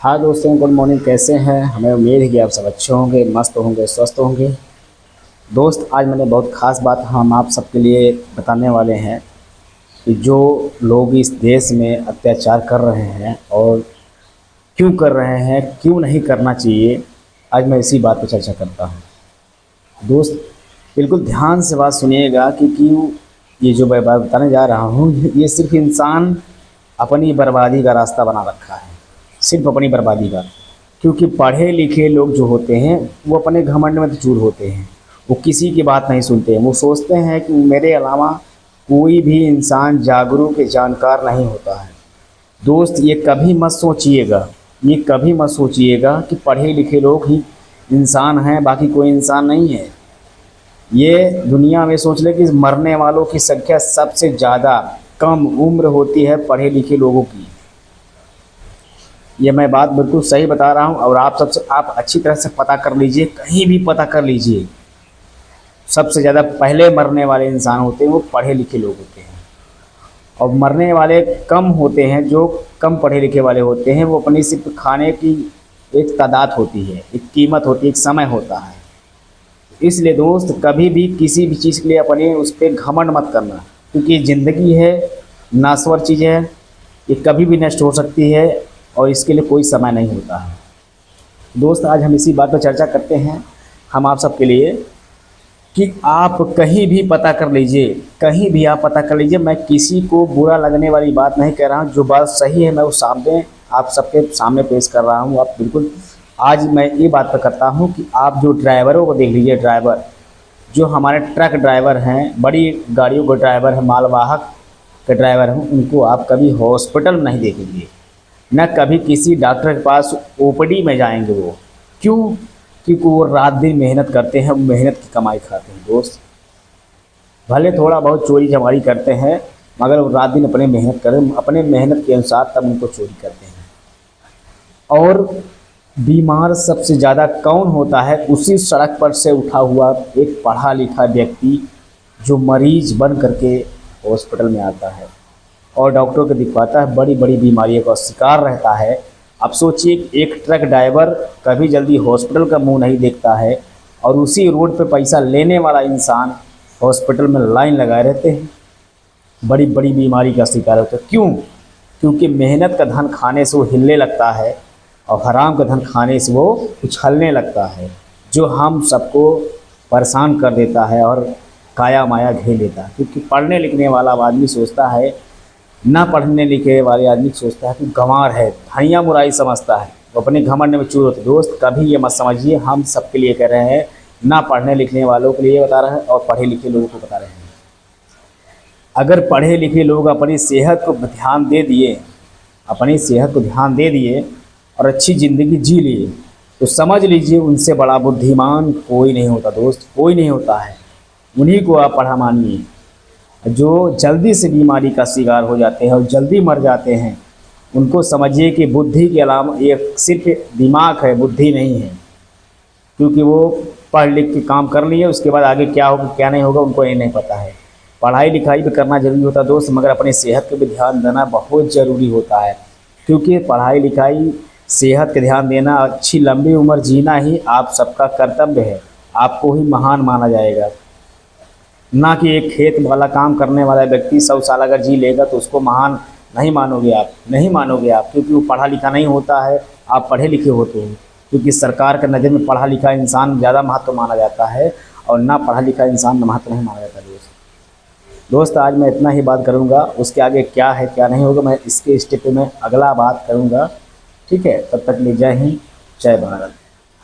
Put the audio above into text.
हाँ दोस्तों, good morning. कैसे हैं? हमें उम्मीद है कि आप सब अच्छे होंगे, मस्त होंगे, स्वस्थ होंगे। दोस्त, आज मैंने बहुत ख़ास बात हम आप सबके लिए बताने वाले हैं कि जो लोग इस देश में अत्याचार कर रहे हैं और क्यों कर रहे हैं, क्यों नहीं करना चाहिए, आज मैं इसी बात पर चर्चा करता हूँ। दोस्त, बिल्कुल ध्यान से बात सुनिएगा कि क्यों ये जो मैं बात बताने जा रहा हूँ, ये सिर्फ इंसान अपनी बर्बादी का रास्ता बना रखा है, सिर्फ अपनी बर्बादी का। क्योंकि पढ़े लिखे लोग जो होते हैं वो अपने घमंड में तो चूर होते हैं, वो किसी की बात नहीं सुनते हैं। वो सोचते हैं कि मेरे अलावा कोई भी इंसान जागरूक या जानकार नहीं होता है। दोस्त, ये कभी मत सोचिएगा, ये कभी मत सोचिएगा कि पढ़े लिखे लोग ही इंसान हैं, बाकी कोई इंसान नहीं है। ये दुनिया में सोच ले कि मरने वालों की संख्या सबसे ज़्यादा कम उम्र होती है पढ़े लिखे लोगों की। ये मैं बात बिल्कुल सही बता रहा हूँ और आप अच्छी तरह से पता कर लीजिए, कहीं भी पता कर लीजिए। सबसे ज़्यादा पहले मरने वाले इंसान होते हैं वो पढ़े लिखे लोग होते हैं, और मरने वाले कम होते हैं जो कम पढ़े लिखे वाले होते हैं। वो अपनी सिर्फ खाने की एक तादाद होती है, एक कीमत होती है, एक समय होता है। इसलिए दोस्त, कभी भी किसी भी चीज़ के लिए अपने उस पर घमंड मत करना, क्योंकि ज़िंदगी है, नाश्वर चीज़ है, ये कभी भी नष्ट हो सकती है और इसके लिए कोई समय नहीं होता है। दोस्त, आज हम इसी बात पर चर्चा करते हैं हम आप सबके लिए कि आप कहीं भी पता कर लीजिए, कहीं भी आप पता कर लीजिए। मैं किसी को बुरा लगने वाली बात नहीं कह रहा हूँ, जो बात सही है मैं वो सामने आप सबके सामने पेश कर रहा हूँ। आप बिल्कुल, आज मैं ये बात पर करता हूँ कि आप जो ड्राइवरों को देख लीजिए, ड्राइवर जो हमारे ट्रक ड्राइवर हैं, बड़ी गाड़ियों के ड्राइवर हैं, मालवाहक के ड्राइवर हैं, उनको आप कभी हॉस्पिटल में नहीं देखेंगे, न कभी किसी डॉक्टर के पास ओपीडी में जाएंगे। वो क्यों? क्योंकि वो रात दिन मेहनत करते हैं, मेहनत की कमाई खाते हैं। दोस्त, भले थोड़ा बहुत चोरी चमारी करते हैं, मगर वो रात दिन अपने मेहनत करें, अपने मेहनत के अनुसार तब उनको चोरी करते हैं। और बीमार सबसे ज़्यादा कौन होता है? उसी सड़क पर से उठा हुआ एक पढ़ा लिखा व्यक्ति जो मरीज बन करके हॉस्पिटल में आता है और डॉक्टर को दिखवाता है, बड़ी बड़ी बीमारियों का शिकार रहता है। अब सोचिए, एक ट्रक ड्राइवर कभी जल्दी हॉस्पिटल का मुंह नहीं देखता है और उसी रोड पे पैसा लेने वाला इंसान हॉस्पिटल में लाइन लगाए रहते हैं, बड़ी बड़ी बीमारी का शिकार होता है। क्यों? क्योंकि मेहनत का धन खाने से वो हिलने लगता है और हराम का धन खाने से वो उछलने लगता है, जो हम सबको परेशान कर देता है और काया माया घेर लेता है। क्योंकि पढ़ने लिखने वाला आदमी सोचता है, ना पढ़ने लिखे वाले आदमी सोचता है कि गंवार है, धनिया मुराई समझता है, वो अपने घमंड में चूर होते। दोस्त, कभी ये मत समझिए, हम सबके लिए कह रहे हैं, ना पढ़ने लिखने वालों के लिए बता रहे हैं और पढ़े लिखे लोगों को बता रहे हैं। अगर पढ़े लिखे लोग अपनी सेहत को ध्यान दे दिए, अपनी सेहत को ध्यान दे दिए और अच्छी ज़िंदगी जी लिए, तो समझ लीजिए उनसे बड़ा बुद्धिमान कोई नहीं होता। दोस्त, कोई नहीं होता है। उन्हीं को आप पढ़ा मानिए जो जल्दी से बीमारी का शिकार हो जाते हैं और जल्दी मर जाते हैं। उनको समझिए कि बुद्धि के अलावा ये सिर्फ दिमाग है, बुद्धि नहीं है। क्योंकि वो पढ़ लिख के काम कर लिए, उसके बाद आगे क्या होगा क्या नहीं होगा उनको ये नहीं पता है। पढ़ाई लिखाई भी करना ज़रूरी होता है दोस्त, मगर अपनी सेहत पे भी ध्यान देना बहुत ज़रूरी होता है। क्योंकि पढ़ाई लिखाई, सेहत का ध्यान देना, अच्छी लंबी उम्र जीना ही आप सबका कर्तव्य है। आपको ही महान माना जाएगा, ना कि एक खेत वाला काम करने वाला व्यक्ति 100 साल अगर जी लेगा तो उसको महान नहीं मानोगे आप, नहीं मानोगे आप, क्योंकि वो पढ़ा लिखा नहीं होता है, आप पढ़े लिखे होते हैं। क्योंकि सरकार के नज़र में पढ़ा लिखा इंसान ज़्यादा महत्व माना जाता है और ना पढ़ा लिखा इंसान महत्व नहीं माना जाता। दोस्त, आज मैं इतना ही बात करूँगा, उसके आगे क्या है क्या नहीं होगा मैं इसके स्टेप पे मैं अगला बात करूँगा। ठीक है, तब तक ले जय हिंद, जय भारत।